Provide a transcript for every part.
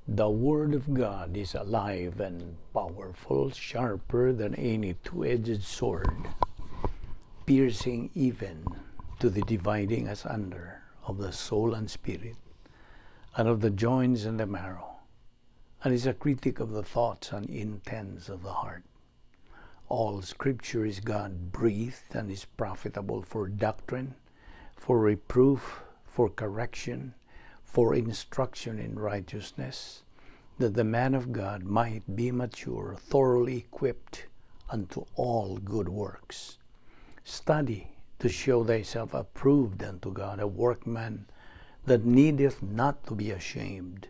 The Word of God is alive and powerful, sharper than any two-edged sword, piercing even to the dividing asunder of the soul and spirit, and of the joints and the marrow, and is a critic of the thoughts and intents of the heart. All Scripture is God-breathed and is profitable for doctrine, for reproof, for correction, for instruction in righteousness, that the man of God might be mature, thoroughly equipped unto all good works. Study to show thyself approved unto God, a workman that needeth not to be ashamed,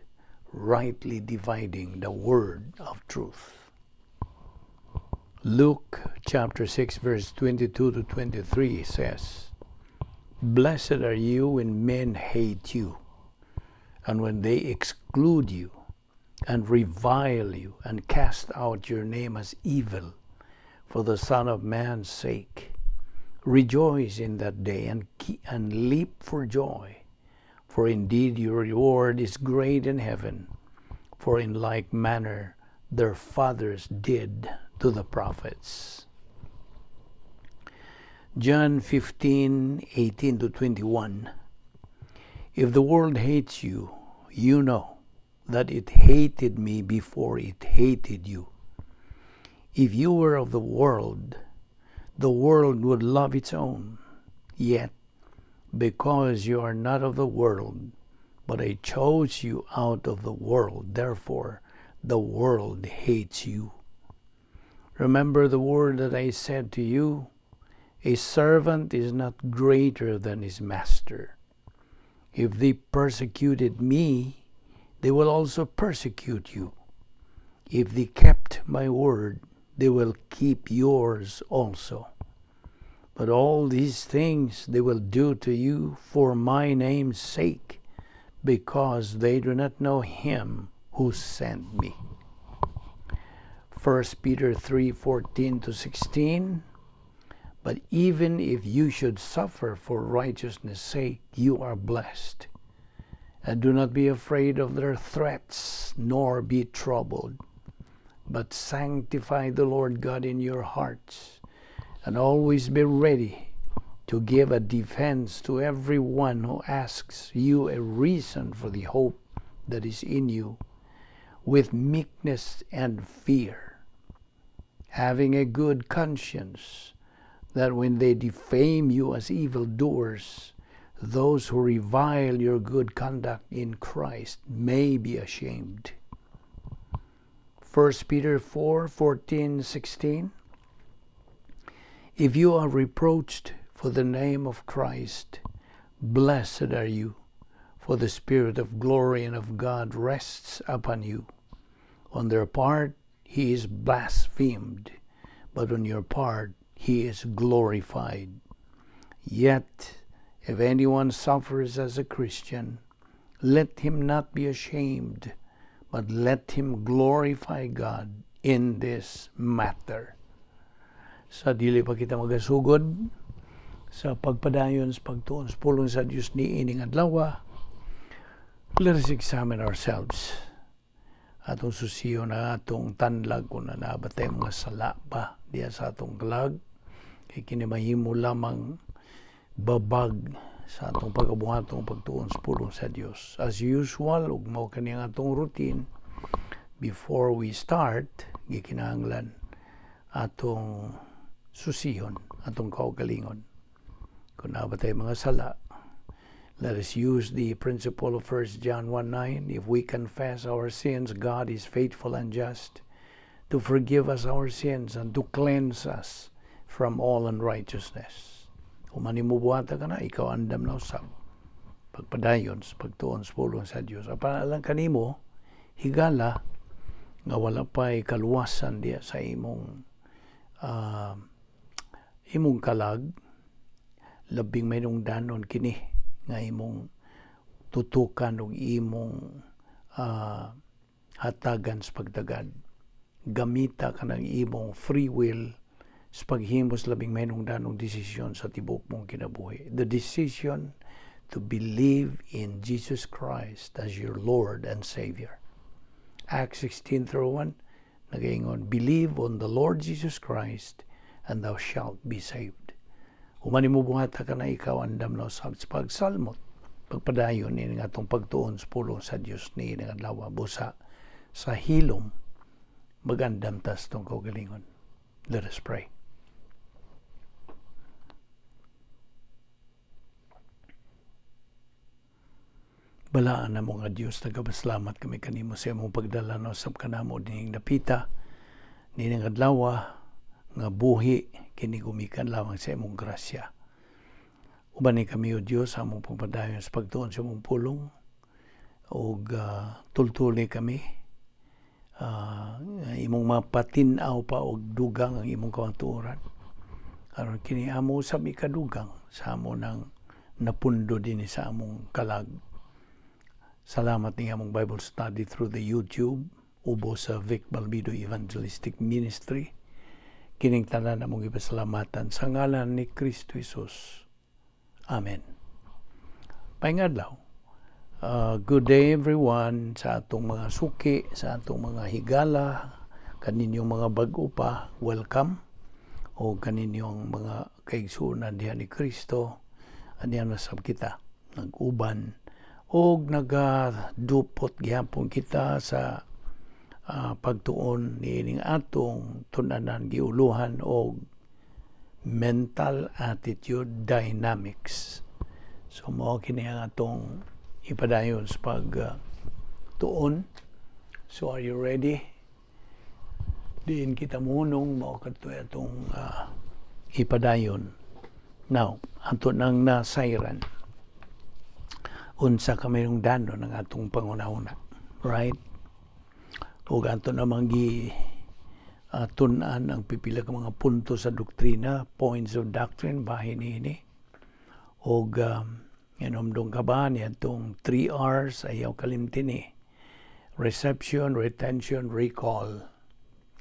rightly dividing the word of truth. Luke chapter 6 verse 22 to 23 says, Blessed are you when men hate you, and when they exclude you, and revile you, and cast out your name as evil, for the Son of Man's sake. Rejoice in that day, and leap for joy, for indeed your reward is great in heaven, for in like manner their fathers did to the prophets. John 15:18 to 21. If the world hates you, you know that it hated me before it hated you. If you were of the world would love its own. Yet, because you are not of the world, but I chose you out of the world, therefore the world hates you. Remember the word that I said to you, a servant is not greater than his master. If they persecuted me, they will also persecute you. If they kept my word, they will keep yours also. But all these things they will do to you for my name's sake, because they do not know him who sent me. 1 Peter 3:14 to 16. But even if you should suffer for righteousness' sake, you are blessed. And do not be afraid of their threats, nor be troubled. But sanctify the Lord God in your hearts, and always be ready to give a defense to everyone who asks you a reason for the hope that is in you, with meekness and fear, having a good conscience, that when they defame you as evildoers, those who revile your good conduct in Christ may be ashamed. 1 Peter 4:14, 16. If you are reproached for the name of Christ, blessed are you, for the Spirit of glory and of God rests upon you. On their part, he is blasphemed, but on your part, he is glorified. Yet, if anyone suffers as a Christian, let him not be ashamed, but let him glorify God in this matter. Sa dili pa kita magasugod, sa pagpadayon sa pagtuon sa pulong sa Diyos ni ining adlaw, let us examine ourselves. Atong susiyo na atong tanlag kung nabatay mga sala pa diya sa atong kalag, kay kinimahimo lamang babag sa atong pagkabuhatong pagtuon sa pulong sa Dios. As usual, ug mao kani ang atong routine, before we start, gikinahanglan atong susihon, atong kaugalingon. Kung nabatay mga sala, let us use the principle of 1 John 1:9. If we confess our sins, God is faithful and just to forgive us our sins and to cleanse us from all unrighteousness. Kung manimubuhata ka na, ikaw andam na usab. Pagpadayon sa pagtuon sa pulong sa Diyos. Apan alang kanimo, higala, nga wala pa'y kaluwasan diya sa imong kalag, labing may nung danon kini, nga imong tutukan og imong hatagan sa pagdagad. Gamita ka ng imong free will sa paghimos labing may nung danong desisyon sa tibok mong kinabuhi. The decision to believe in Jesus Christ as your Lord and Savior. Acts 16:1, nagaingon, believe on the Lord Jesus Christ, and thou shalt be saved. Humani mo buhata ka na ikaw andam na sa pagsalmot, pagpadayon ni nga atong pagtuon sa pulong sa Dios ni nga adlaw busa sa hilom magandam tas tong kaugalingon. Let us pray. Balaan na mo nga Diyos, nagapaslamat kami kanimo sa imong pagdala no sab kanamo dining dapita nining adlaw nga buhi kini gumikan lamang sa imong grasya. Uban ni kami o Diyos among pagpadayon sa pagtuon sa imong pulong ug tultuli kami imong mapatinaw pa og dugang ang imong kamatuoran. Aron kini amo usab ikadugang sa amo nang napundo din sa among kalag. Salamat ni among Bible study through the YouTube, ubo sa Vic Balbido Evangelistic Ministry. Kining tanan among ipasalamatan sa ngalan ni Kristo Jesus. Amen. Paingadlaw. Good day everyone sa atong mga suki, sa atong mga higala, kaninyong mga bag-o pa, welcome. O kaninyong mga kaigsunan diha ni Kristo, aniyan na sab kita, nag-uban, o nagadupot gihapon kita sa pagtuon niining atong tunanan giuluhan og mental attitude dynamics. So mao kini ang atong ipadayon sa pagtuon. So are you ready? Diin kita munong mao kadto atong ipadayon. Now, ato nang nasayran unsa ka mayong danon ng atong pangunahuna, right? Ug ato namang tun-an ang pipila ka mga punto sa doktrina, points of doctrine, bahin ini. Ug inomdong ka ba niya itong 3 R's, ayaw kalimtin eh. Reception, retention, recall.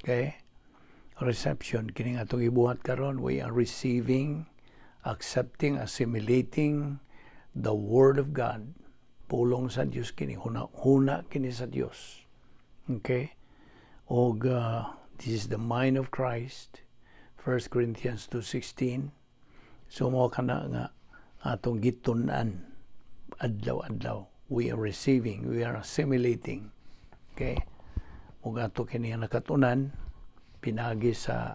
Okay? Reception, kining atong ibuhat karon, we are receiving, accepting, assimilating the Word of God. Pulong sa Diyos kini, huna kini sa Diyos. Okay? Og this is the mind of Christ. 1 Corinthians 2:16. So mo kana nga atong gitun-an adlaw-adlaw. We are receiving, we are assimilating. Okay? Og ato kini nakatunan pinagi sa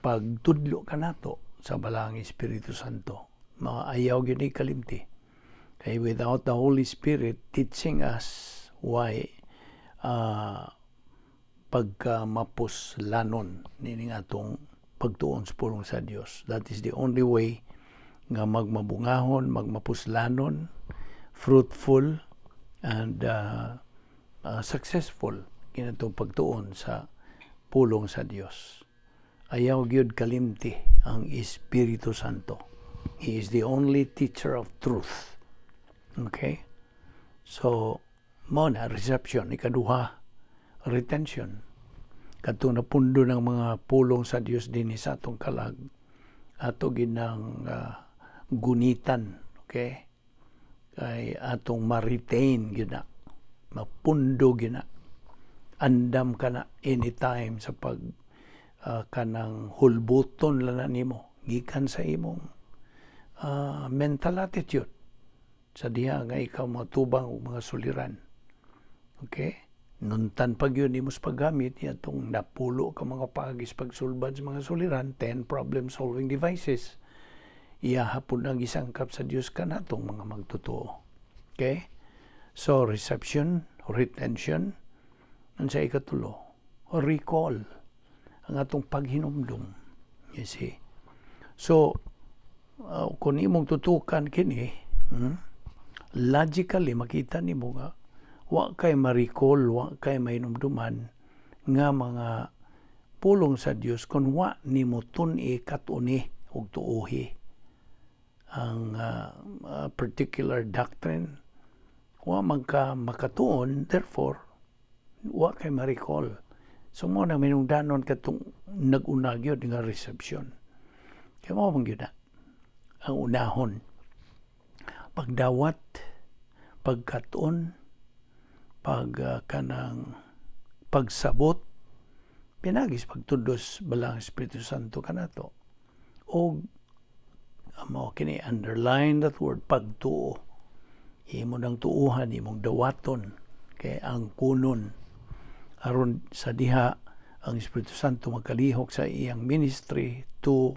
pagtudlo kanato sa balang Espiritu Santo. Maayaw gyud ni kalimti. Okay, without the Holy Spirit teaching us why pagmapuslanon nining atong pagtuon sa pulong sa Dios. That is the only way nga magmabungahon, magmapuslanon, fruitful, and successful kinatong pagtuon sa pulong sa Dios. Ayaw gyud kalimti ang Espiritu Santo. He is the only teacher of truth. Okay? So, mo na reception, ikaduha, retention. Katong napundo ng mga pulong sa Dios din sa atong kalag, ato ginang gunitan, okay? Kay atong ma-retain gina, mapundo gina. Andam ka na anytime sa pag kanang hulbuton lang na nimo, gikan sa imong mental attitude. Sa diha nga ikaw matubang og mga suliran. Okay? Nuntan pag yun, imos paggamit itong napulo ka mga pagis pagsulbad sa mga suliran, 10 problem-solving devices. Iyahapon ang isangkap sa Diyos ka na itong mga magtotoo. Okay? So, reception, retention, ang sa ikatulo, recall, ang atong paghinumdum. You see? So, kung imong tutukan kini, logically makita nimo nga wa kay ma-recall, wa kay mainumduman nga mga pulong sa Dios kun wa nimo tun-i katuni ug tuohi ang particular doctrine, wa magka makatuon, therefore wa kay ma-recall. So mo na minungdanon katong nag-una gyud nga reception. Kaya mo bang gyud ang unahon, pagdawat, pagkaton, kanang pagsabot pinagis pagtudos balang Espiritu Santo kanato. O mo kini underline that word pagtuo. Imo nang tuuhan, imong dawaton kay ang kunon aron sa diha ang Espiritu Santo magkalihok sa iyang ministry to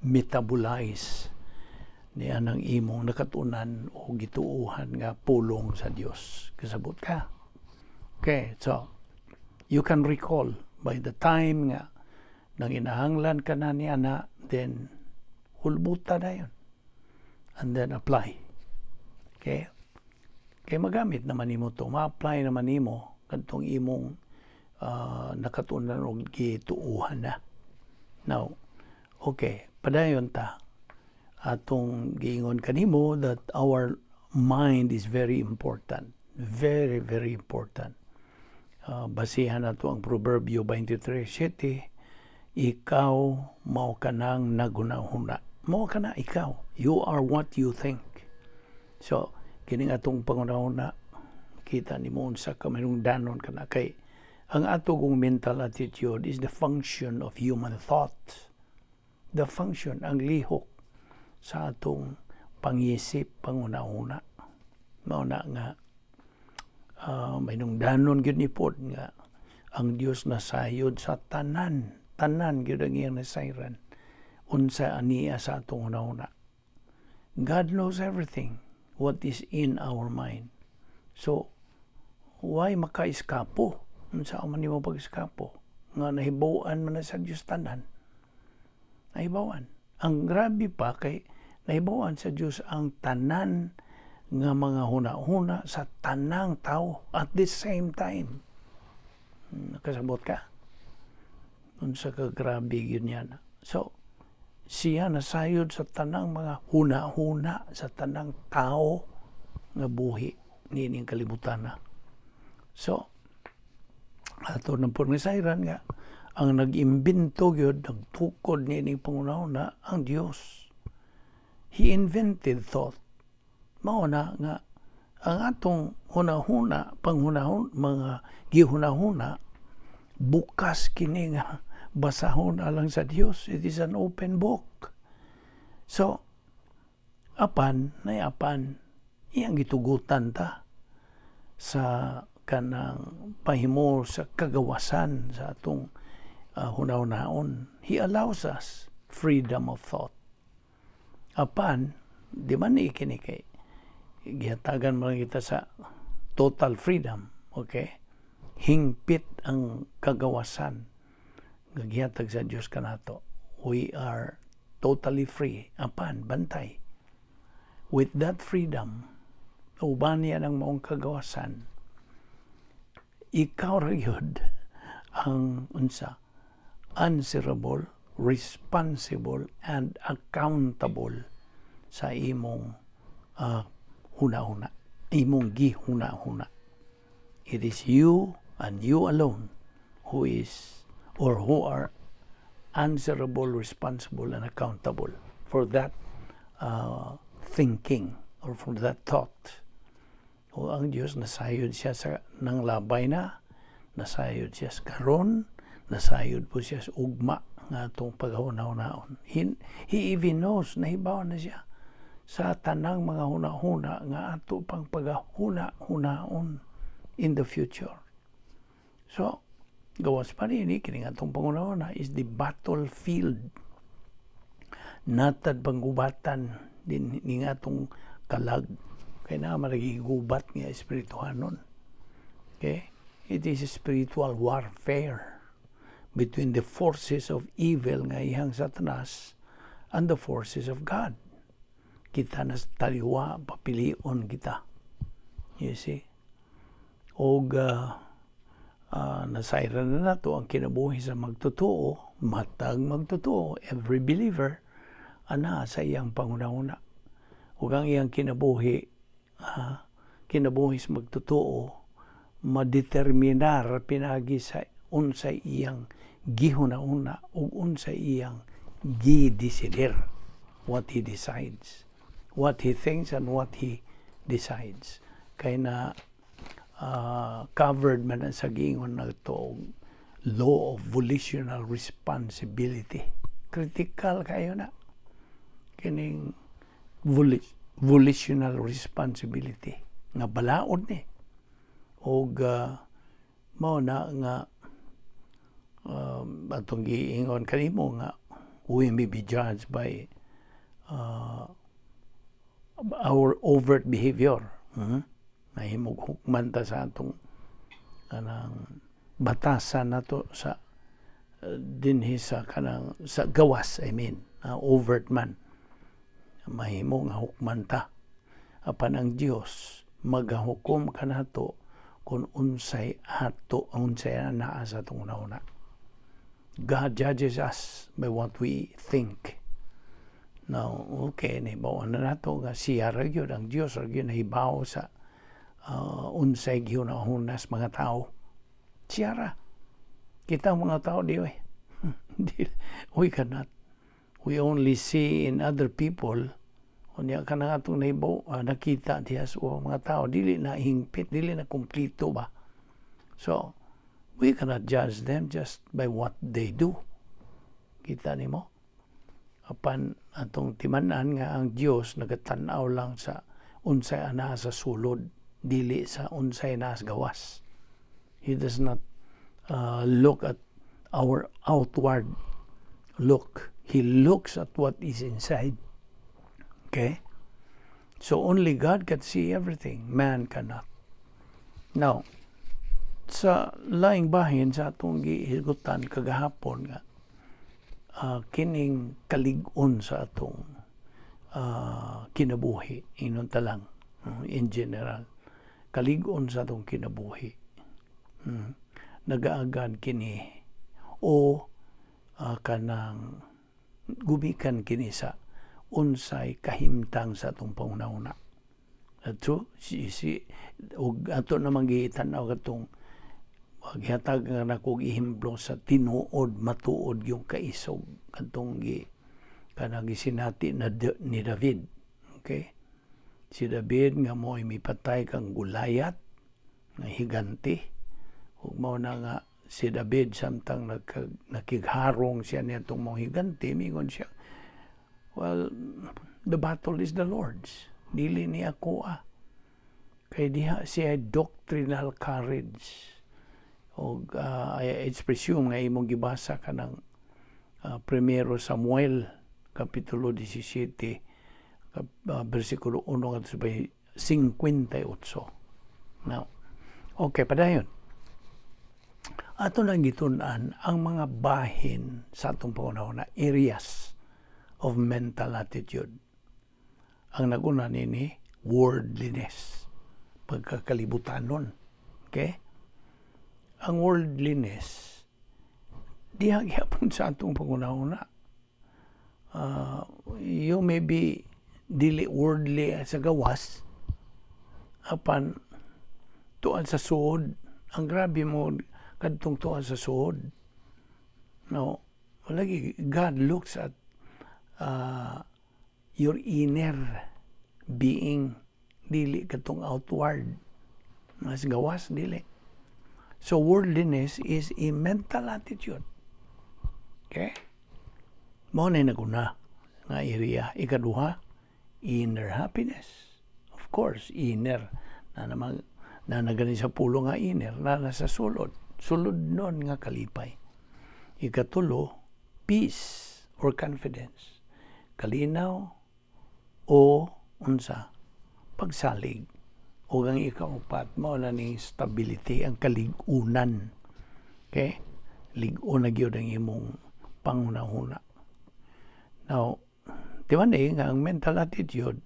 metabolize niya ng imong nakatunan o gituuhan nga pulong sa Dios. Kasabot ka. Okay, so you can recall by the time nga nang inahanglan ka na niya na, then hulbuta na yun. And then apply. Okay? Kaya magamit naman nimo to, ma-apply naman nimo kadtong imong nakatunan o gituuhan na. Now, okay, padayon ta atong giingon kanimo that our mind is very important. Very, very important. Basihan nato ang Proverbio 23:7, ikaw mao kanang nagunahuna. Mao kana ikaw. You are what you think. So, kining atong pangunahuna, kita ni mo unsa ka mayroong danon kana kay ang atong mental attitude is the function of human thought. The function, ang lihok sa atong pangisip, pangunahuna. Mao na nga may nung danon gyud ni pod nga ang Dios nasayod sa tanan gyud ang iyang nasayran unsa aniya sa atong una-una. God knows everything what is in our mind. So why maka-eskapo? Unsa man nimo pag-eskapo? Nga nahibaw-an man na sa Dios tanan. Nahibaw-an. Ang grabe pa kay nahibaw-an sa Dios ang tanan nga mga huna-huna sa tanang tao at the same time. Nakasabot ka? Unsa ka grabe yun yan. So, siya nasayod sa tanang mga huna-huna sa tanang tao nga buhi nining kalibutan na. So, ato nang po nasayran nga ang nag-imbento yun, nagtukod nining pangunahuna ang Dios. He invented thought. Mao na nga ang atong hunahuna, panghunahon, mga gihunahuna, bukas kini nga basahon alang sa Dios. It is an open book. So, apan, iyang gitugutan ta sa kanang pahimo sa kagawasan sa atong hunahunahon. He allows us freedom of thought. Apan, di man ikini kay gihatagan mo kita sa total freedom, okay? Hingpit ang kagawasan nga gihatag sa Dios kanato. We are totally free. Apan, bantay. With that freedom, uban niya ng maong kagawasan, ikaw rayod ang unsa answerable, responsible, and accountable sa imong huna-huna, imong gihuna-huna. It is you and you alone who is or who are answerable, responsible, and accountable for that thinking or for that thought. O ang Diyos, nasayod siya sa nang labay na, nasayod siya sa karon, nasayod po siya sa ugma nga itong paghuna-hunaon. He even knows, nahibaw na siya sa tanang mga huna-huna nga ato pang paghuna-hunaon in the future. So, gawas pa rin, kining atong panghuna-huna is the battlefield. Natad panggubatan din ni atong kalag. Kaya na maragigubat nga espirituhanon. Okay? It is spiritual warfare between the forces of evil nga ihang Satanas and the forces of God. Kita na taliwa, papilion kita. You see? Og nasayran na nato ang kinabuhi sa magtotoo, matag magtotoo, every believer, ana sa iyang pangunahuna. Ug ang iyang kinabuhi sa magtotoo, madeterminar pinagi sa unsay iyang gihuna-una ug unsay iyang gidesider, what he decides, what he thinks and what he decides. Kay na covered man na sa giingon na ito law of volitional responsibility. Critical kayo na kining volitional responsibility nga balaod ni og mao na nga atong giingon kanimo nga we may be judged by our overt behavior. Nahimog hukman ta sa atong kanang batasan nato sa dinhi sa kanang sa gawas, overt man. Mahimo nga hukman ta. Apan ang Dios magahukom kanato kung unsay naa sa atong una-una. God judges us by what we think. Now, okay, nahibawan na nato nga siya ragyod, ang Diyos ragyod nahibaw sa unsay gihunahunas mga tao. Siya ra. Kita mga tao di we. We cannot. We only see in other people. Unya ka na atong nahibaw, nakita diya sa mga tao. Dili na hingpit, dili na kumplito ba. So, we cannot judge them just by what they do. Kita ni mo? Apan atong timanan nga ang Dios nagatanaw lang sa unsay ana sa sulod, dili sa unsay naa sa gawas. He does not look at our outward look. He looks at what is inside. Okay? So only God can see everything. Man cannot. Now, sa laing bahin sa atong gihigutan kagahapon nga kining kalig-on sa atong kinabuhi inon talang in general kalig-on sa atong kinabuhi nagaagad kini o kanang gumikan kini sa unsay kahimtang sa atong pangunahuna. Ato og ato namang gitanaw katong maghatag nga nako ihemplo sa tinuod matuod yung kaisog katong kanang gisinati ni David. Okay? Si David nga mo'y mipatay kang Gulayat nga higanti. Ug mao na nga si David samtang nakigharong siya nitong mga higanti, mingon siya, well, the battle is the Lord's. Dili ni ako Kay diha siya doctrinal courage. O it's presume nga imong gibasa ka ng 1 Samuel Kapitulo 17 versikulo 1 at 58. Now, okay, padayon. Ato nang gitun-an ang mga bahin sa atong pangunahon na areas of mental attitude. Ang naguna nini, worldliness, pagkakalibutan. Okay? Ang worldliness, diha gyapon sa atong pangunahon na. You may be dili worldly sa gawas, apan tuan sa suod, ang grabe mo kadtong tuan sa suod. No, lagi God looks at your inner being, dili katong outward. Mas gawas dili. So worldliness is a mental attitude. Okay? Mao na naguna nga area. Ikaduha, inner happiness. Of course, inner na nagani sa pulo nga inner na nasa sulod. Sulod nun nga kalipay. Ikatulo, peace or confidence. Kalinaw o unsa pagsalig. O ang ikaupat, mao na ni stability, ang kaligunan. Okay? Ligon na gyud ang imong pangunahuna. Now, di ba nga ang mental attitude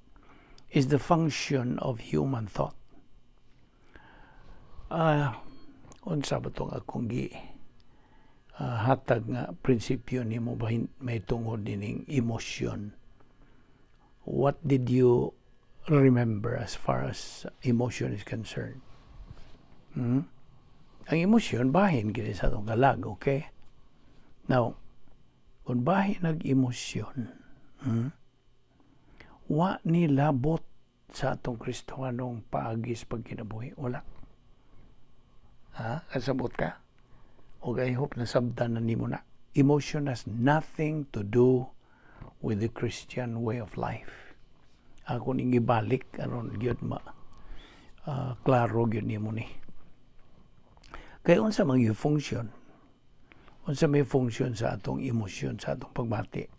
is the function of human thought. Unsa ba itong akong hatag nga prinsipyo ni mo may tungod dining emotion. What did you remember as far as emotion is concerned? Ang emotion, bahin gini sa itong kalag, okay? Now, kung bahin nag-emosyon, wa nilabot sa atong Kristohanong paagis pagkinabuhi. Wala. Kasabot ka? O I hope na sabdan na nimo na. Emotion has nothing to do with the Christian way of life. Ako ning ibalik aron gyud klaro gyud nimo ni. Kay unsa man yung function? Unsa may function sa atong emosyon, sa atong pagbati?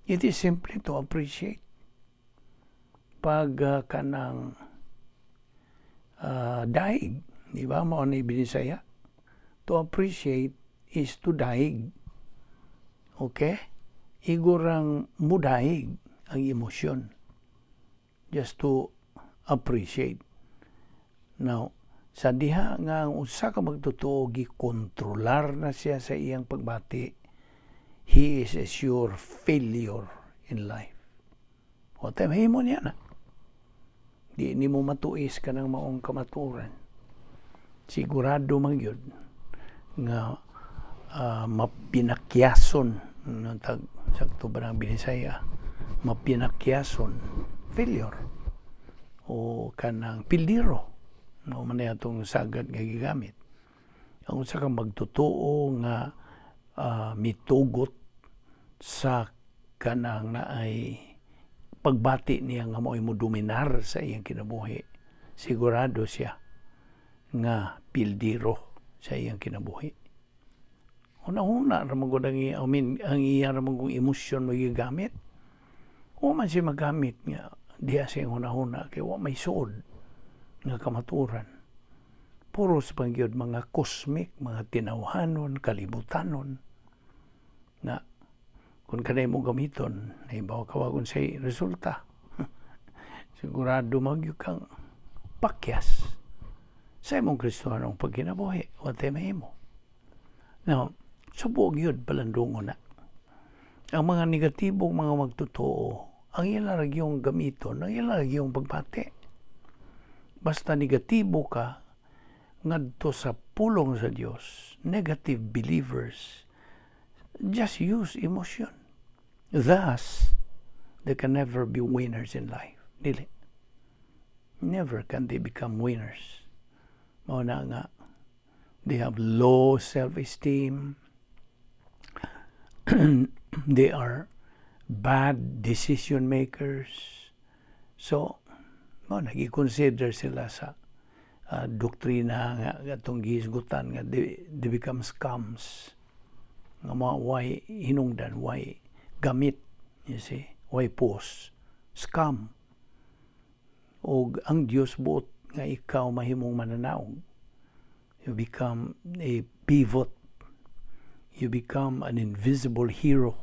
It is simply to appreciate. Pag kanang daig, di ba? Mao ni Binisaya. To appreciate is to daig. Okay? Igurang mudaig ang emosyon. Just to appreciate. Now, sa diha nga ang usa ka magtotoo gikontrolar na siya sa iyang pagbati, he is a sure failure in life. O tamahimo niya na. Di ni mo matuis ka ng maong kamaturan. Sigurado man yun nga mapinakyason sakto ba ng Binisaya, mapinakyason failure o kanang pildiro. No man atong sagad nga gigamit. Ang usa ka magtotoo nga mitugot sa kanang naay pagbati niya nga mo'y mo dominar sa iyang kinabuhi. Sigurado siya nga pildiro sa iyang kinabuhi. Una-una ramang gud ang iya ramang kong emosyon mo gigamit. O man siya magamit nga diha siya una-una kay wa may suod nga kamaturan. Puros pangyod mga cosmic, mga tinawhanon, kalibutanon na kung kanay mo gamiton, naibaw kawagon sa resulta. Sigurado magyud kang pakyas sa imong Kristohanong pagkinabuhi. What time mo? Now, subog yun palandungo na. Ang mga negatibong mga magtotoo, ang ilang yung gamiton, ang ilang yung pagpati. Basta negatibo ka, ngadto sa pulong sa Dios, negative believers, just use emotion. Thus, they can never be winners in life. Dili. Never can they become winners. Mauna nga, they have low self-esteem. They are bad decision makers. So, nag-consider sila sa doktrina nga atong gihisgutan nga they become scams. Nga mga way hinungdan, way gamit, you see, way post, scam. O ang Diyos buot nga ikaw mahimong mananaog. You become a pivot. You become an invisible hero.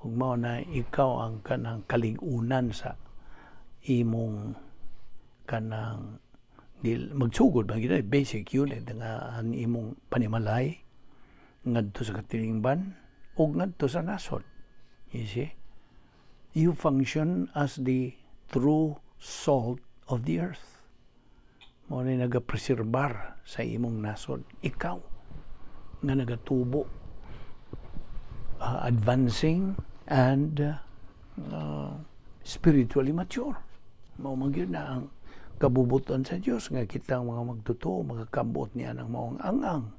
Ug mao na ikaw ang kanang kaligunan sa imong kanang magsugod ba gid basic unit nga ang imong panimalay ngadto sa katilingban ug ngadto sa nasod. You see, you function as the true salt of the earth. Mo na nagapreserbar sa imong nasod, ikaw nga nagatubo, advancing and spiritually mature. Mao man gyud na ang kabubuton sa Dios nga kitang mga magtotoo magakabot niya ng maong ang-ang.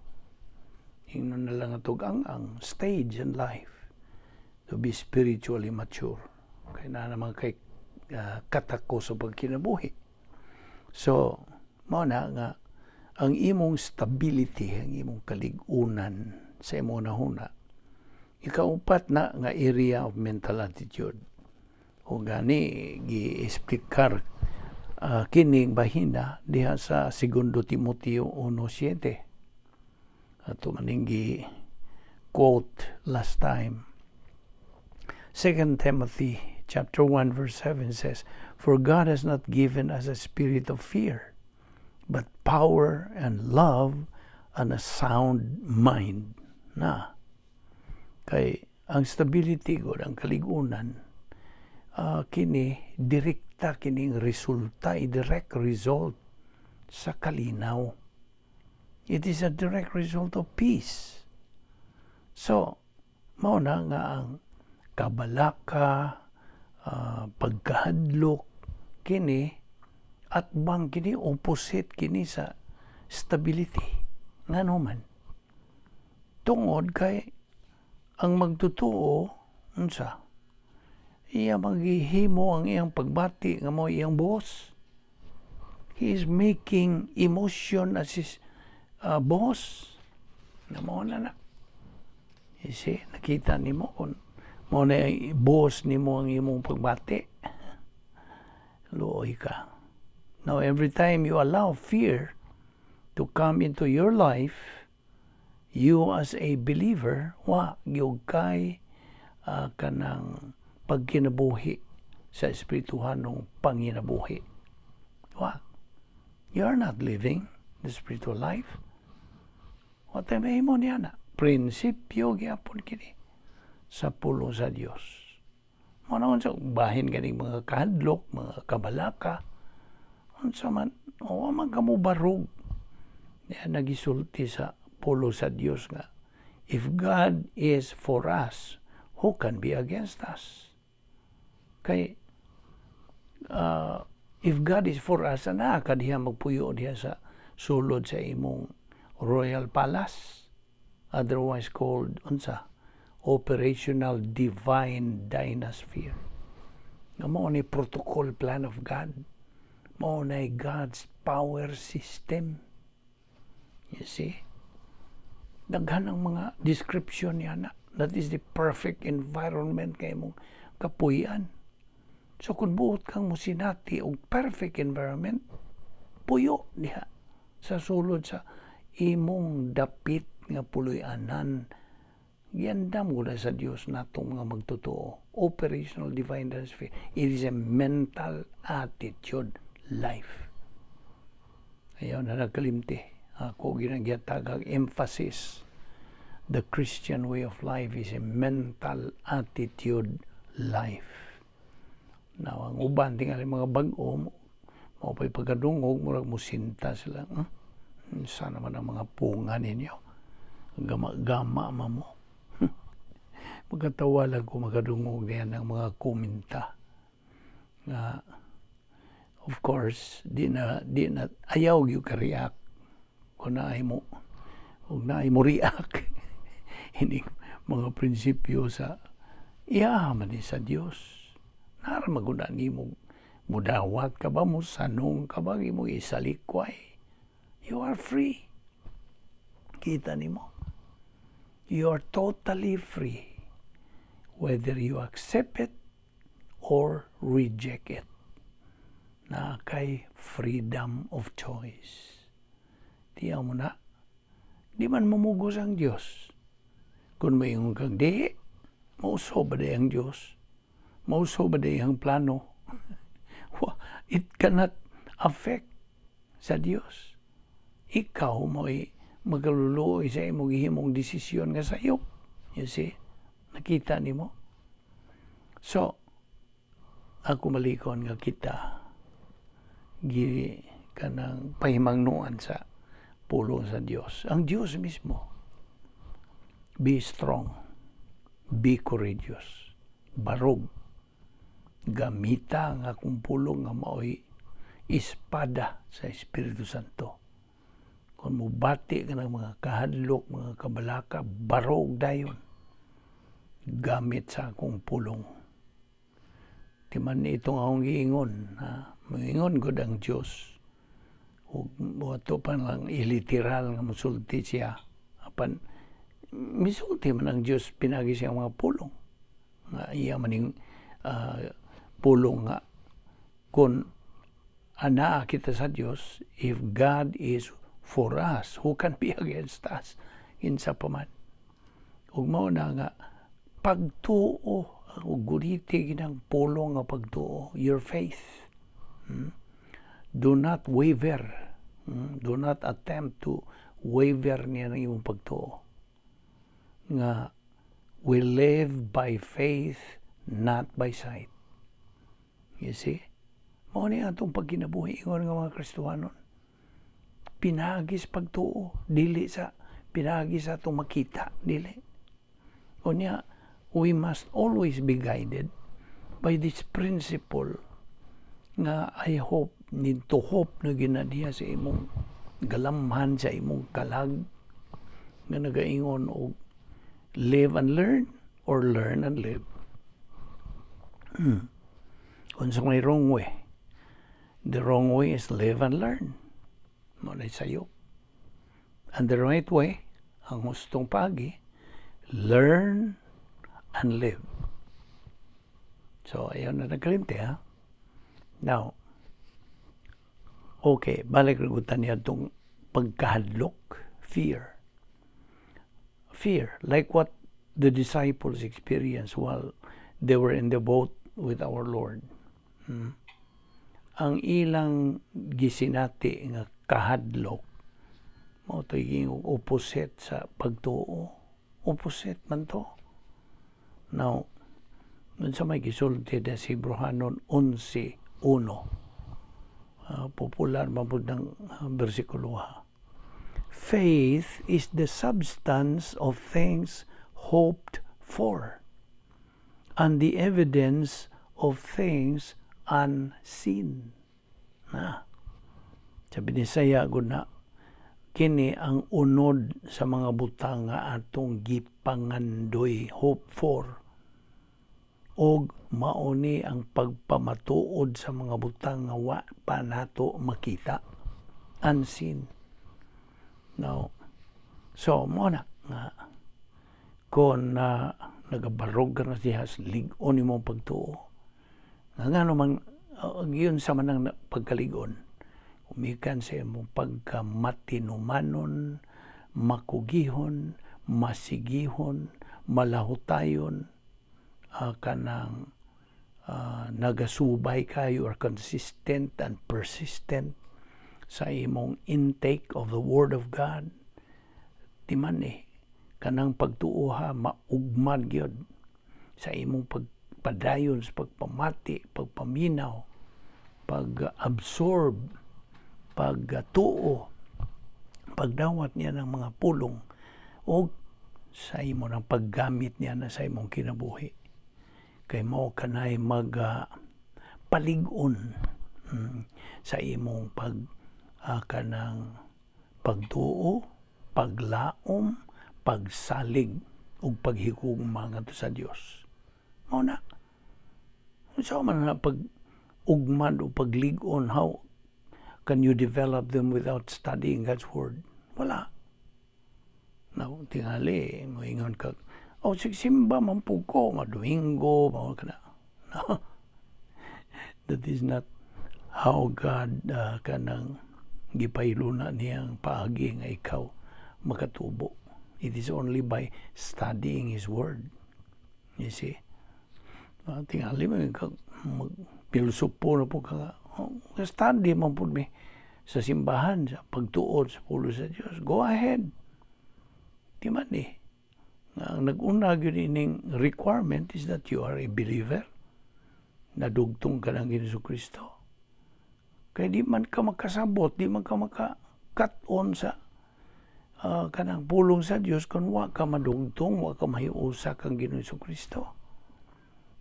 Ingnon na lang atog ang-ang stage in life to be spiritually mature. Kaya na naman kay katako sa pagkinabuhi. So, mao na nga ang imong stability, ang imong kaligunan sa imong nahuna. Ikaupat na nga area of mental attitude. O gani gi-explicar kining bahina diha sa 2 Timoteo 1:7. Ato maning quote last time. 2 Timothy chapter 1 verse 7 says, "For God has not given us a spirit of fear, but power and love and a sound mind." Na kay ang stability gud ang kaligunan kini direkta kining resulta, direct result sa kalinaw. It is a direct result of peace. So, mao na nga ang kabalaka, pagkahadlok kini at bang kini opposite kini sa stability. Ngano man. Tungod kay ang magtutuo unsa iya maghihimo ang iyang pagbati nga mo iyang boss. He is making emotion as his boss. Nga mo na. You see, nakita nimo kung mo na boss nimo ang imong pagbati. Luoy ka. Now, every time you allow fear to come into your life, you as a believer, gyud kay kanang pagkinabuhi sa espirituhanong panginabuhi. You are not living the spiritual life. What may mo niya na? Prinsipyo gyapon kini sa pulo sa Dios. Mao sa bahin ganing mga kahadlok, mga kabalaka, unsa man, man kamo barog. Yan nagisulti sa pulo sa Dios nga, if God is for us, who can be against us? Kay if God is for us, ka diha magpuyo diha sa sulod sa imong royal palace, otherwise called unsa, operational divine dynasphere. Nga mo ni protocol plan of God, mo na God's power system. You see, daghan ang mga description niya na that is the perfect environment kay mong kapuyan. So kung buot kang musinati og perfect environment, puyo diha sa sulod sa imong dapit nga puloy-anan. Giyandam gula sa Dios natong mga magtotoo. Operational divine sphere. It is a mental attitude life. Ayaw na nagkalimti. Ako ginagiyatag emphasis. The Christian way of life is a mental attitude life. Now, ang uban tingali mga bag-o, maupay pagkadungog, murag musinta sila. Sana man ang mga punga ninyo. Gama-gama mo. Magkatawa lang ko magkadungog yan ng mga komenta. Of course, di na ayaw yung ka-react. Kung naay mo react. Hindi mga prinsipyo sa iyaman sa Diyos. Naramaguna ni mo mudawat ka ba mo, sanong ka ba, mo isalikway. You are free. Kita ni mo. You are totally free. Whether you accept it or reject it. Na kay freedom of choice. Tiyaw mo na, di man mamugos ang Diyos. Kung may yung kang di, mauso ba ang Diyos? Mauso ba ang plano? It cannot affect sa Diyos. Ikaw mo'y magaluluoy sa imong himong desisyon nga sayo. You see? Nakita ni mo? So, ako malikon nga kita kanang pahimangnuan sa pulo sa Diyos. Ang Diyos mismo. Be strong. Be courageous. Barog. Gamita nga akong pulong nga mao'y espada sa Espiritu Santo. Kung mubati ka ng mga kahadlok, mga kabalaka, barog dayon. Gamit sa akong pulong. Di man itong akong giingon. Maingon ko ang Diyos. O ito pa lang iliteral nga musulti siya. Apan, misulti man ang Diyos pinagi siya mga pulong. Nga iya maning pulong nga. Kung anaa kita sa Diyos, if God is for us, who can be against us? Insa pa man. Ug mao na nga, pagtuo, ug guriti ginang pulong nga pagtuo, your faith. Do not waver. Do not attempt to waver niya ng iyong pagtuo. Nga, we live by faith, not by sight. You see? Mao ni atong pagkinabuhi ingon nga mga Kristohanon. Pinagis pagtuo, dili sa pinagis sa atong makita, dili. Unya, we must always be guided by this principle nga I hope, need to hope na ginadiya sa imong galamhan sa imong kalag nga nagaingon og live and learn or learn and live. Unsa may wrong way? The wrong way is live and learn. Muna sa'yo. And the right way, ang hustong pagi, learn and live. So, ayaw na nagkalimti, ha? Now, okay, balik ragutan niya itong pagkahadlok, fear. Fear, like what the disciples experienced while they were in the boat with our Lord. Ang ilang gisinati nga kahadlok, mo ito yung opposite sa pagtuo. Opposite man to. Now, nun sa may gisulti na si Brohanon 11:1. Popular mabud ng bersikulo ha. Faith is the substance of things hoped for, and the evidence of things unseen. Sabi ni Saya na, kini ang unod sa mga butang nga atong gipangandoy, hope for, og mauni ang pagpamatuod sa mga butang nga wa pa nato makita, unseen. Now, so mo na nga kung nagabarog ka na siya ligon imong pagtuo, nga naman yun sa manang pagkaligon, umikan sa imong pagkamatinumanon, makugihon, masigihon, malahutayon, kanang nagasubay kayo or consistent and persistent sa imong intake of the Word of God. Di man kanang pagtuuha maugmad gyud sa imong pagpadayon sa pagpamati, pagpaminaw, pag-absorb, pagtuo, pagdawat niya ng mga pulong o sa imo ng paggamit niya na sa imong kinabuhi. Kay mo kanay paligon sa imong kanang pagtuo, paglaom, pagsalig ug paghigugma ngadto sa Dios. Mao na. Unsa man na pag-ugmad o pagligon, how can you develop them without studying God's Word? Wala. Now, tingali, moingon ka, simba man po ko, Domingo, mga ka na. No. That is not how God kanang gipayluna niyang paagi nga ikaw makatubo. It is only by studying His Word. You see? Tingali mo, pilosopo na po ka, study man po mi sa simbahan, sa pagtuod sa pulo sa Diyos. Go ahead. Di man Ang nag-una yun requirement is that you are a believer. Nadugtong ka ng Jesucristo. Kaya di man ka makasabot, di man ka maka-cut-on sa kanang pulong sa Diyos kung wa ka madugtong, wa ka mahiusa kang Jesucristo.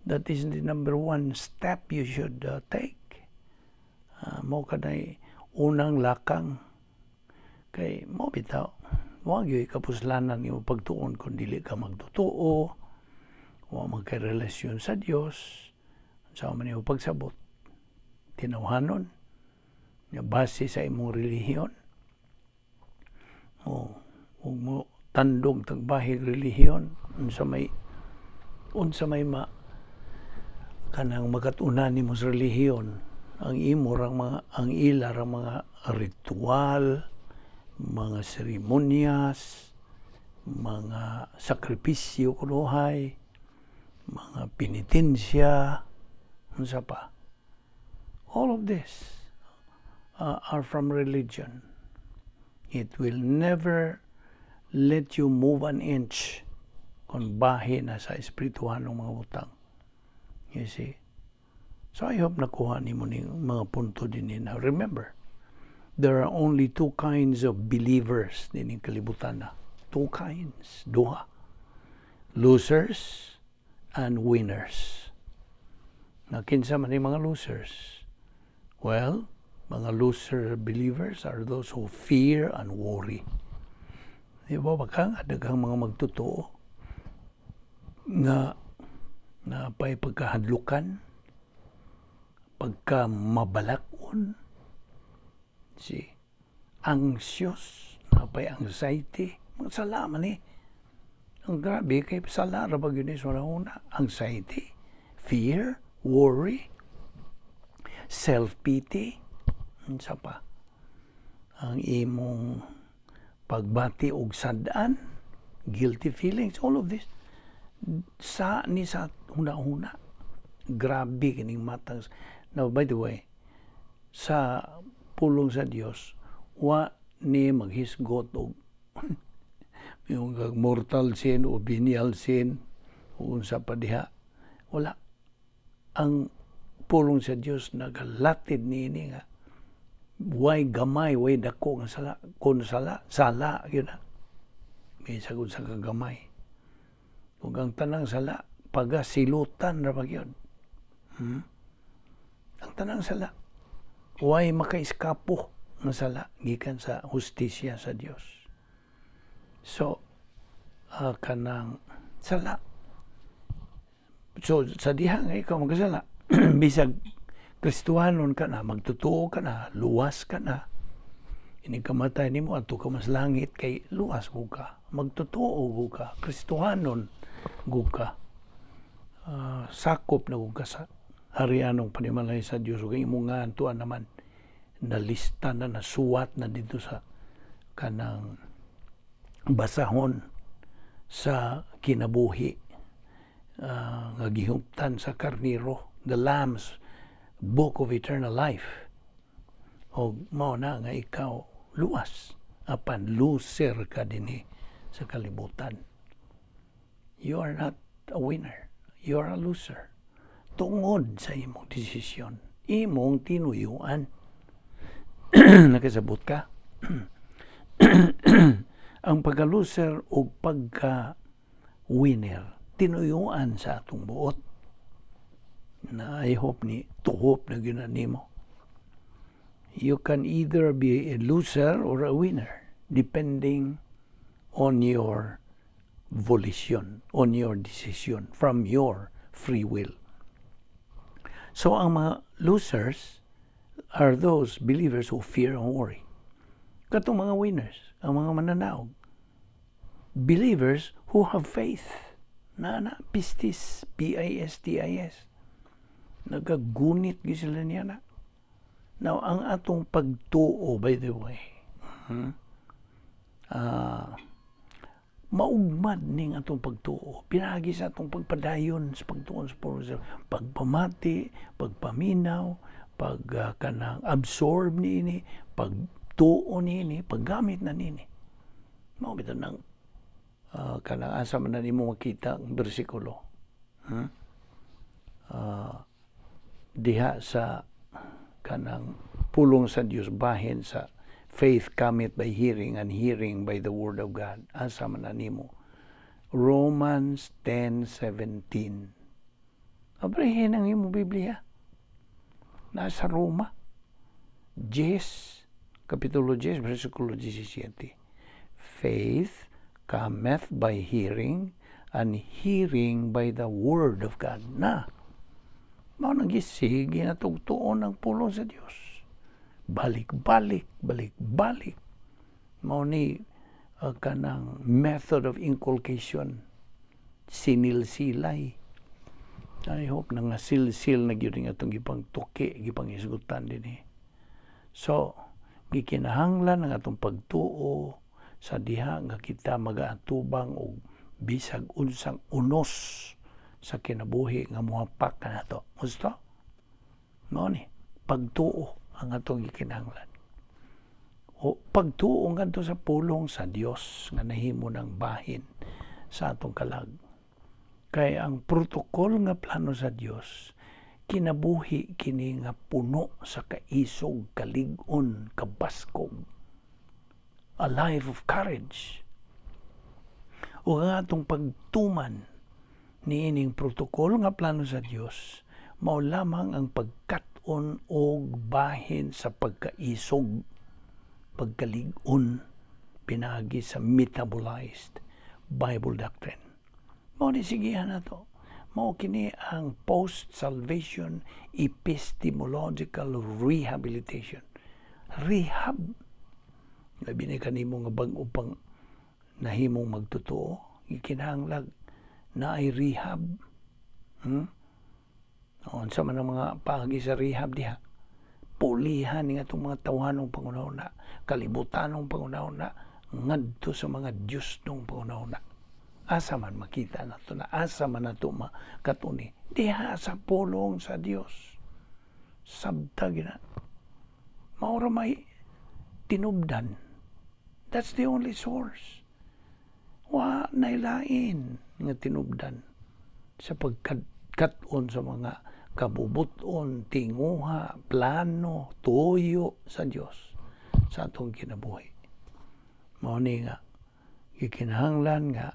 That is the number one step you should take. Mo ka na unang lakang. Kay mo bitaw, wag yung kapuslanan yung pagtuon kung dili ka magtutuo, o magkarelasyon sa Diyos, sa man yung pagsabot. Tinawhanon, base sa imong relihiyon, o mo tandog tagbahig relihiyon, unsa may kanang magatunan nimo sa relihiyon, ang ilar ang mga ritual, mga seremonyas, mga sakripisyo kunuhay, mga penitensya, unsa pa. All of this are from religion. It will never let you move an inch kung bahin na sa espirituhan ng mga butang. You see? So I hope nakuha ni mo ning mga punto din na. Remember, there are only two kinds of believers din kalibutan na. Two kinds, duha. Losers and winners. Na kinsa man yung mga losers? Well, Mga loser believers are those who fear and worry. Di ba bakang adagang mga magtotoo na pa'y pagkahadlukan, pagka mabalakon, anxious, pa'y anxiety, mga salaman ang grabe kay sala ra pag yun una, anxiety, fear, worry, self-pity, sa pa, ang imong pagbati og sadaan, guilty feelings, all of this, sa huna-huna, grabe kining matang. Now, by the way, sa pulong sa Dios, wa ni maghisgot og yung mortal sin o venial sin o unsa pa diha. Wala. Ang pulong sa Dios nagalatid niini nga way gamay, way dako nga sala. Kung sala yun na. May sagod sa kagamay. Kung ang tanang sala, pagasilutan ra pag yun. Ang tanang sala, way makaiskapo nga sala gikan sa hustisya sa Dios. So, kanang sala. So, sa diha nga ikaw magkasala, bisag Kristuhanon ka na, magtotoo ka na, luwas ka na. Inikamatay ni mo, ato ka mas langit, kay luwas ko ka. Magtotoo ko ka. Kristuhanon ko ka. Sakop na ko ka sa harianong panimalay sa Diyos. Kaya mo nga tuan naman, nalista na, nasuwat na dito sa kanang basahon sa kinabuhi nga gihuptan sa karniro, the Lamb's Book of Eternal Life. O mao na nga ikaw luwas apan loser ka dinhi sa kalibutan. You are not a winner, you are a loser tungod sa imong desisyon, imong tinuyuan. Nakasabot ka. Ang pagka-loser o pagka-winner, tinuyuan sa atong buot. Na I hope ni tuhop na ginanimo. You can either be a loser or a winner, depending on your volition, on your decision, from your free will. So ang mga losers are those believers who fear and worry. Katong mga winners, ang mga mananaog, believers who have faith. Pistis, P-I-S-T-I-S. Nagagunit sila niya na. Now, ang atong pagtuo, by the way, maugmad ning atong pagtuo. Pinagi sa atong pagpadayon sa pagtuon sa pagpamati, pagpaminaw, kanang absorb niini, pagtuo niini, paggamit na niini. Mao bitaw nang kanang asa man na nimo makita ang bersikulo. Diha sa kanang pulong sa Dios bahin sa faith cometh by hearing and hearing by the word of God. Asa man na nimo. Romans 10:17. Abrihin ang imong Biblia. Nasa Roma 10, kapitulo 10, versikulo 17. Faith cometh by hearing, and hearing by the word of God. Na, mao nang gisigi na tugtuon ng pulong sa Dios. Balik-balik. Mao ni kanang method of inculcation. Sinil-silay. I hope na nga sil-sil na gyud nga itong gipang tuki, gipang isgutan din So, gikinahanglan ang atong pagtuo sa diha nga kita magaatubang og bisag unsang unos sa kinabuhi nga muhapak ka nato. Gusto? Mao ni pagtuo ang atong gikinahanglan. O pagtuo ngadto sa pulong sa Dios nga nahimo ng bahin sa atong kalag. Kay ang protokol nga plano sa Dios kinabuhi kini nga puno sa kaisog, kalig-on, kabaskog. A life of courage. O nga atong pagtuman niining protokol nga plano sa Dios, mao lamang ang pagkat pagkat-on og bahin sa pagkaisog, pagkalig-on, pinagi sa metabolized Bible doctrine. Mao ni sigihan nato. Mao kini ang post-salvation epistemological rehabilitation. Rehab. Labi na kanimo nga bag-o pang nahimong magtotoo, ikinahanglag na ay rehab. Sa man ang mga paagi sa rehab diha. Pulihan nga itong mga tawanong pangunahuna, kalibutanong pangunahuna, ngadto sa mga Diyos nung pangunahuna. Asa man makita na ito na, asa man na ito makatuni. Diha sa pulong sa Diyos. Sabtag na. Maura may tinubdan. That's the only source. Wa nailain nga tinubdan sa pagkat-on sa mga kabubuton, tinguha, plano, tuyo sa Diyos sa atong kinabuhi. Mao ni nga gikinahanglan nga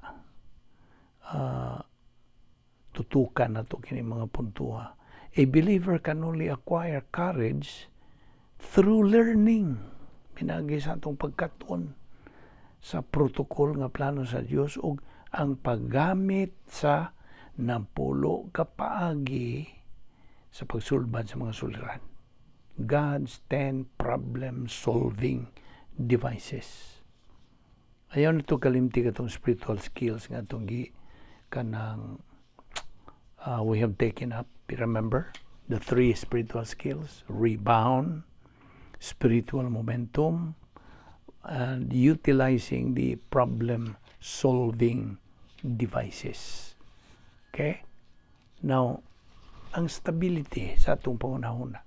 tutukan nato kini mga puntuha. A believer can only acquire courage through learning. Pinagi sa atong pagkat-on sa protokol nga plano sa Dios ug ang paggamit sa nampulo ka paagi sa pagsulbad sa mga suliran. God's 10 problem-solving devices. Ayaw na ito kalimti katong spiritual skills nga itong kanang we have taken up. Remember the 3 spiritual skills: rebound, spiritual momentum, and utilizing the problem-solving devices. Okay? Now, ang stability sa atong pangunahuna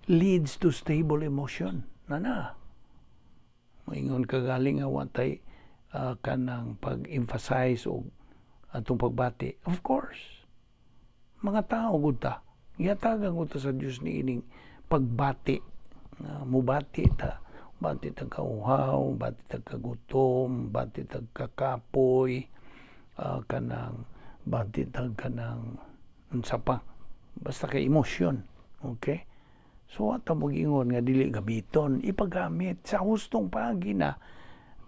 leads to stable emotion. Maingon kagaling nga watay kanang pag-emphasize o atong pagbati. Of course, mga tao gud ta. Gihatagan gud ta sa Dios ni ining pagbati. Mubati ta. Bati tag kauhaw, bati tag kagutom, bati tag kakapoy, kanang bati tag kanang unsa pa. Basta kay emosyon. Okay? So, ata mo gingon nga dili gabiton, ipagamit sa hustong paagi na.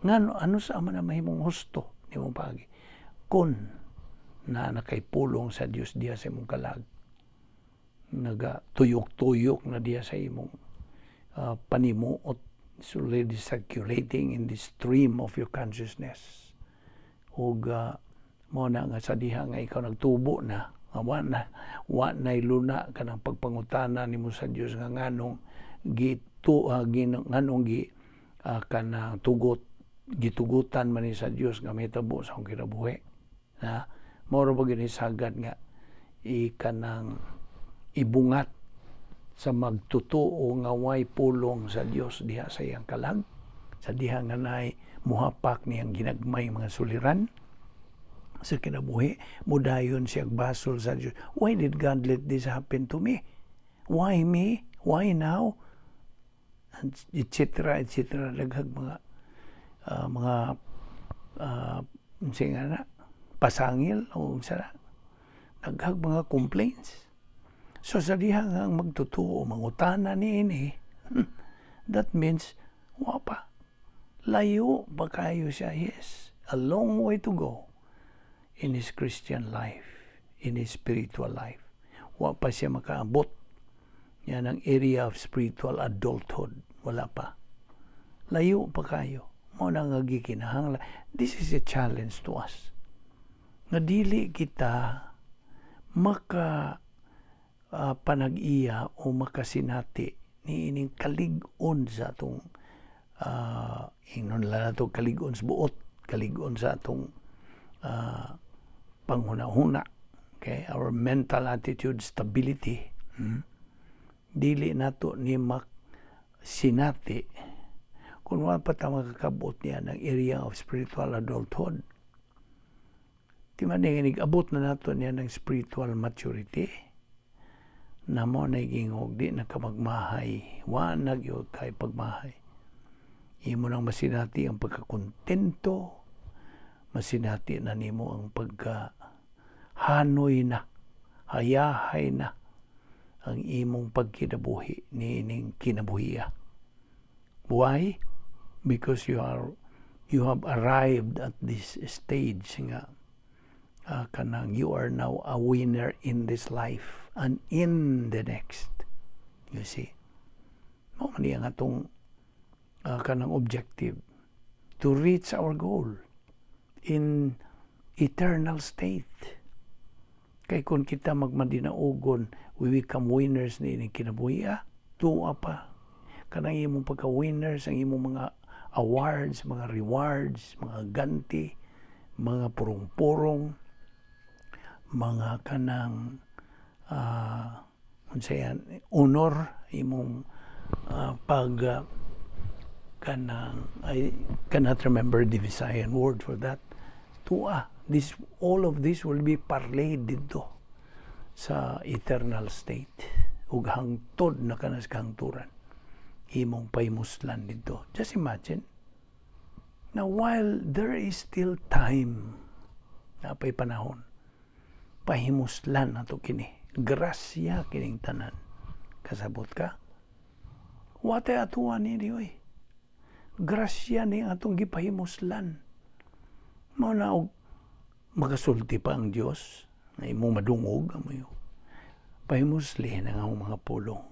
Nga ano sa man na mahimong husto ni mong paagi. Kun na nakaipulong sa Dios diya sa imong kalag. Nagatuyok-tuyok na diya sa imong panimuot. It's already circulating in the stream of your consciousness. Ug mo na nga sa diha nga ikaw nagtubo na, wa na iluna kanang pagpangutana nimo sa Dios nga nganong kanang gitugutan man ni sa Dios nga mahitabo sa akong kinabuhi. Mao ra ba ginisagad nga kanang ibungat sa magtutuo nga way pulong sa Dios diha sa iyang kalag, sa diha nga nay muhapak niyang ginagmay mga suliran sa kinabuhi, mudayon siya basol sa Diyos. Why did God let this happen to me? Why me? Why now? Etc. Daghag mga pasangil o daghag mga complaints. So sa diha nga magtutuo, mangutana niini, that means pa. Layo ba kayo siya? Yes. A long way to go in his Christian life, in his spiritual life. Wa pa siya makaabot. Yan ang area of spiritual adulthood. Wala pa. Layo pa kayo. Mao na nga gikinahanglan. This is a challenge to us. Nga dili kita panag-iya o makasinati ni ining kalig-on sa atong ingnon la nato kalig-on sa buot, kalig-on sa atong panghuna-huna. Okay? Our mental attitude stability. Dili nato ni sinati kung wala pa ta makakabot niya ng area of spiritual adulthood. Di man abot na nato niya ng spiritual maturity na mo na gingog di na ka magmahay, wa nagyod kay pagmahay. Imo nang masinati ang pagkakontento, masinati na nimo ang pagkahanoy na, hayahay na, ang imong pagkinabuhi niining kinabuhiya. Why? Because you have arrived at this stage nga kanang you are now a winner in this life and in the next. You see? Mao man ang atong kanang objective to reach our goal in eternal state. Kay kung kita magmadinaugon, we become winners ni kinabuhi, tuwa pa. Kanang imong pagka-winners, ang imong mga awards, mga rewards, mga ganti, mga purong-purong, mga kanang honor, imong I cannot remember the Visayan word for that. Tuwa. All of this will be parlayed dito sa eternal state. Ug hangtod na kanas kahangturan. Imong paymuslan dito. Just imagine. Now, while there is still time, napay panahon, pahimuslan nato kini. Grasya kining tanan. Kasabot ka? Wate atuan ni diyoy. Grasya ni atong gipahimuslan. Mao na og magasulti pa ang Dios na imong madungog amoy. Pahimusli na nga mga pulong.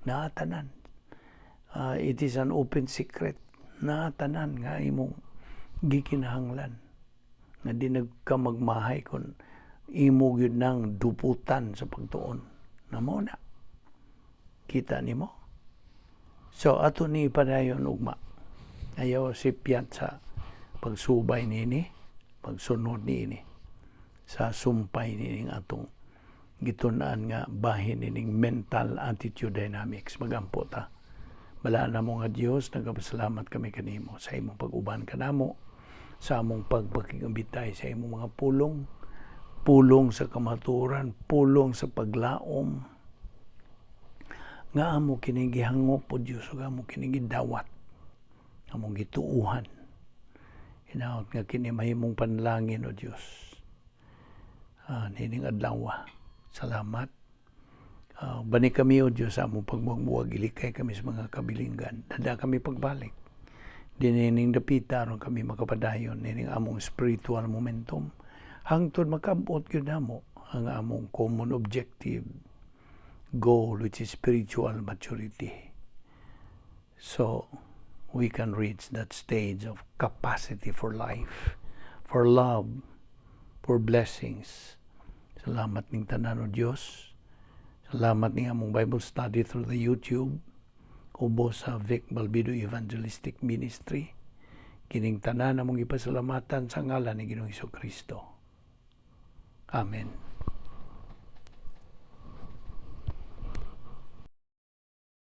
Naatanan. It is an open secret. Naatanan nga imong gikinahanglan. Nga di nagkamagmahay kon imo gyud nang duputan sa pagtuon. Na mao na. Kita nimo? So ato ni padayon ugma. Ayaw sipyat sa pagsubay nini, pagsunod nini, sa sumpay nining atong gitunaan nga bahin nining mental attitude dynamics. Magampo ta. Bala na mo nga Dios, nagapasalamat kami kanimo sa imong pag-uban kanamo, sa among pagpakigambitay sa imong mga pulong sa kamaturan, pulong sa paglaom, nga amo kini gihangop po Dios, nga amo kini gidawat, among gituuhan. Hinaot nga kini mahimong panlangin o Dios. Nining adlaw. Salamat. Bani kami o Dios sa among pagbuwag, ilikay kami sa mga kabilinggan. Dada kami pagbalik. Dinining dapita ron kami makapadayon nining among spiritual momentum. Hangtod makabot gyud namo ang among common objective goal, which is spiritual maturity. So we can reach that stage of capacity for life, for love, for blessings. Salamat ning tanan o Dios. Salamat ning among Bible study through the YouTube, ubos sa Vic Balbido Evangelistic Ministry. Kining tanan among ipasalamatan sa ngalan ni Ginoong Hesukristo. Amen.